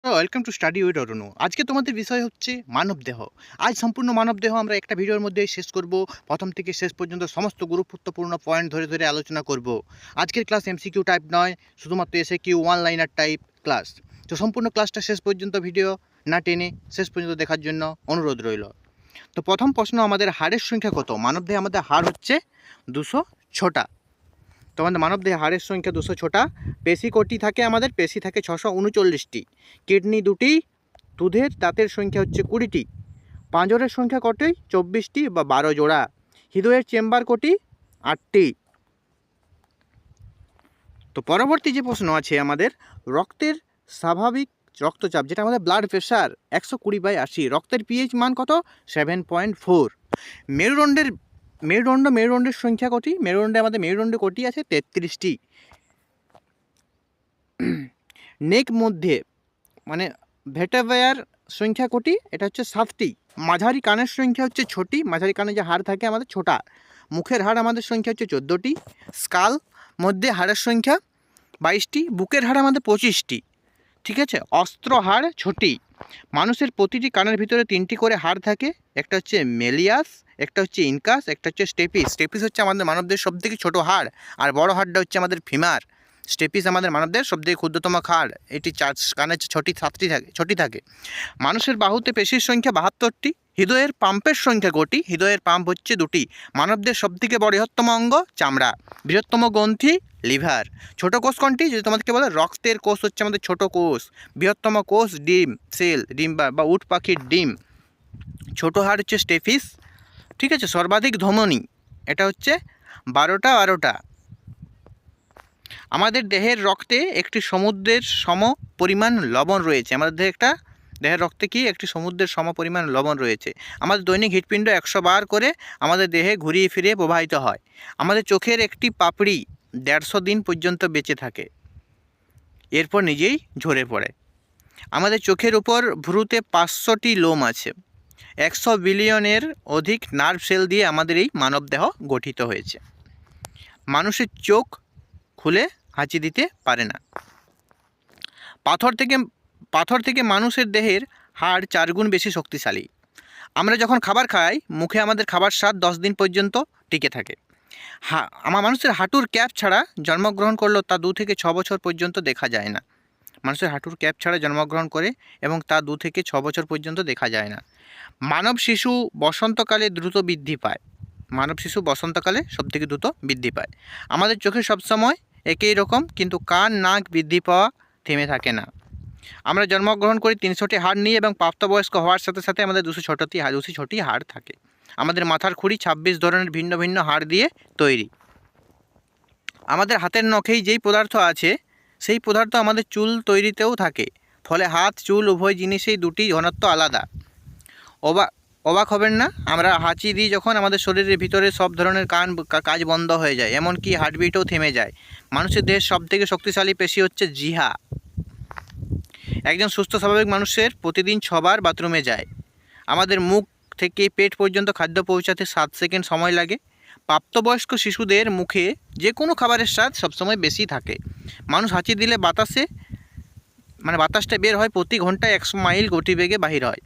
Welcome to study with অরুণ। আজকে তোমাদের বিষয় হচ্ছে মানবদেহ। আজ সম্পূর্ণ মানবদেহ আমরা একটা ভিডিওর মধ্যে শেষ করব। প্রথম থেকে শেষ পর্যন্ত সমস্ত গুরুত্বপূর্ণ পয়েন্ট ধরে ধরে আলোচনা করব। আজকের ক্লাস এমসিকিউ টাইপ নয়, শুধুমাত্র SAQ one liner type class. তো সম্পূর্ণ ক্লাসটা শেষ পর্যন্ত ভিডিও না টেনে শেষ পর্যন্ত দেখার জন্য অনুরোধ রইল। তো প্রথম প্রশ্ন, আমাদের হাড়ের সংখ্যা কত? মানবদেহে আমাদের হাড় হচ্ছে 206টা। তো আমাদের মানবদেহে হাড়ের সংখ্যা 206টা। পেশি কটি থাকে? আমাদের পেশি থাকে 639টি। কিডনি দুটি। দুধের দাঁতের সংখ্যা হচ্ছে 20টি। পাঁজরের সংখ্যা কটি? 24টি বা 12 জোড়া। হৃদয়ের চেম্বার কটি? 8টি। তো পরবর্তী যে প্রশ্ন আছে আমাদের, রক্তের স্বাভাবিক রক্তচাপ, যেটা আমাদের ব্লাড প্রেশার, 120/80। রক্তের পিএইচ মান কত? 7.4। মেরুদণ্ডের সংখ্যা কটি? মেরুদণ্ডে কটি আছে? 33টি। নেক মধ্যে মানে ভেটাভেয়ার সংখ্যা কটি? এটা হচ্ছে 7টি। মাঝারি কানের সংখ্যা হচ্ছে 6টি। মাঝারি কানে যে হাড় থাকে আমাদের ছোটা। মুখের হাড় আমাদের সংখ্যা হচ্ছে 14টি। স্কাল মধ্যে হাড়ের সংখ্যা 22টি। বুকের হাড় আমাদের 25টি। ঠিক আছে। অস্ত্র হাড় 6টি। মানুষের প্রতিটি কানের ভিতরে 3টি করে হাড় থাকে। একটা হচ্ছে মেলিয়াস, একটা হচ্ছে ইনকাস, একটা হচ্ছে স্টেপিস। স্টেপিস হচ্ছে আমাদের মানবদের সবথেকে ছোট হাড়, আর বড় হাড়টা হচ্ছে আমাদের ফিমার। স্টেপিস আমাদের মানবদের সবথেকে ক্ষুদ্রতম হাড়। এটি কানে 6টি থাকে। মানুষের বাহুতে পেশির সংখ্যা 72টি। হৃদয়ের পাম্পের সংখ্যা কটি? হৃদয়ের পাম্প হচ্ছে 2টি। মানবদের সবথেকে বৃহত্তম অঙ্গ চামড়া। বৃহত্তম গ্রন্থি লিভার। ছোট কোষ কোনটি? যদি তোমাদেরকে বলে রক্তের কোষ হচ্ছে আমাদের ছোট কোষ। বৃহত্তম কোষ ডিম সেল, ডিম বা উট পাখির ডিম। ছোট হাড় হচ্ছে স্টেপিস। ঠিক আছে। সর্বাধিক ধমনী, এটা হচ্ছে 12টা। আমাদের দেহের রক্তে একটি সমুদ্রের সম পরিমাণ লবণ রয়েছে। আমাদের দেহের রক্তে কি একটি সমুদ্রের সম পরিমাণ লবণ রয়েছে। আমাদের দৈনিক হৃৎপিণ্ড 100 বার করে আমাদের দেহে ঘুরিয়ে ফিরিয়ে প্রবাহিত হয়। আমাদের চোখের একটি পাপড়ি 150 দিন পর্যন্ত বেঁচে থাকে, এরপর নিজেই ঝরে পড়ে। আমাদের চোখের উপর ভ্রুতে 500টি লোম আছে। 100 বিলিয়নের অধিক নার্ভ সেল দিয়ে আমাদের এই মানবদেহ গঠিত হয়েছে। মানুষের চোখ খুলে হাঁচি দিতে পারে না। পাথর থেকে মানুষের দেহের হাড় 4 গুণ বেশি শক্তিশালী। আমরা যখন খাবার খাই, মুখে আমাদের খাবার স্বাদ 10 দিন পর্যন্ত টিকে থাকে। আমার মানুষের হাঁটুর ক্যাপ ছাড়া জন্মগ্রহণ করলেও তা 2 থেকে 6 বছর পর্যন্ত দেখা যায় না। মানুষের হাঁটুর ক্যাপ ছাড়া জন্মগ্রহণ করে এবং তা 2 থেকে 6 বছর পর্যন্ত দেখা যায় না। মানব শিশু বসন্তকালে দ্রুত বৃদ্ধি পায়। সবথেকে দ্রুত বৃদ্ধি পায়। আমাদের চোখে সবসময় একই রকম, কিন্তু কান নাক বৃদ্ধি পাওয়া থেমে থাকে না। আমরা জন্মগ্রহণ করি 300টি হাড় নিয়ে এবং প্রাপ্তবয়স্ক হওয়ার সাথে সাথে আমাদের 206টি হাড় থাকে। আমাদের মাথার খুঁড়ি 26 ধরনের ভিন্ন ভিন্ন হাড় দিয়ে তৈরি। আমাদের হাতের নখেই যেই পদার্থ আছে, সেই পদার্থ আমাদের চুল তৈরিতেও থাকে। ফলে হাত চুল উভয় জিনিসেই দুটি ঘনত্ব আলাদা। অবাক হবেন না, আমরা হাঁচি দিই যখন আমাদের শরীরের ভিতরে সব ধরনের কাজ বন্ধ হয়ে যায়, এমনকি হার্টবিটও থেমে যায়। মানুষের দেহের সবথেকে শক্তিশালী পেশি হচ্ছে জিহ্বা। একজন সুস্থ স্বাভাবিক মানুষের প্রতিদিন 6 বার বাথরুমে যায়। আমাদের মুখ থেকে পেট পর্যন্ত খাদ্য পৌঁছাতে 7 সেকেন্ড সময় লাগে। প্রাপ্তবয়স্ক শিশুদের মুখে যে কোনো খাবারের স্বাদ সবসময় বেশি থাকে। মানুষ হাঁচি দিলে বাতাসটা বের হয় প্রতি ঘন্টায় 100 মাইল গতিবেগে বাহির হয়।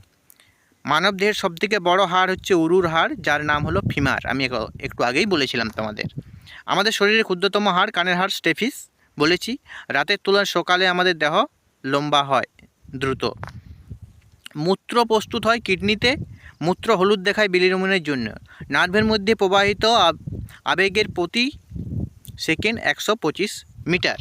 মানব দেহের সবথেকে বড় হাড় হচ্ছে উরুর হাড়, যার নাম হলো ফিমার। আমি একটু আগেই বলেছিলাম তোমাদের। আমাদের শরীরের ক্ষুদ্রতম হাড় কানের হাড় স্টেপিস বলেছি। রাতের তুলনায় সকালে আমাদের দেহ লম্বা হয় দ্রুত। মূত্র প্রস্তুত হয় কিডনিতে। মূত্র হলুদ দেখায় বিলিরুবিনের জন্য। নার্ভের মধ্যে প্রবাহিত আবেগের প্রতি সেকেন্ড 125 মিটার।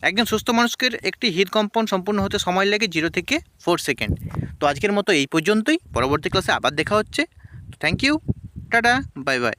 একজন সুস্থ মানুষের একটি হৃদকম্পন সম্পূর্ণ হতে সময় লাগে 0 থেকে 4 সেকেন্ড। তো আজকের মতো এই পর্যন্তই। পরবর্তী ক্লাসে আবার দেখা হচ্ছে। থ্যাংক ইউ, টাটা, বাই বাই।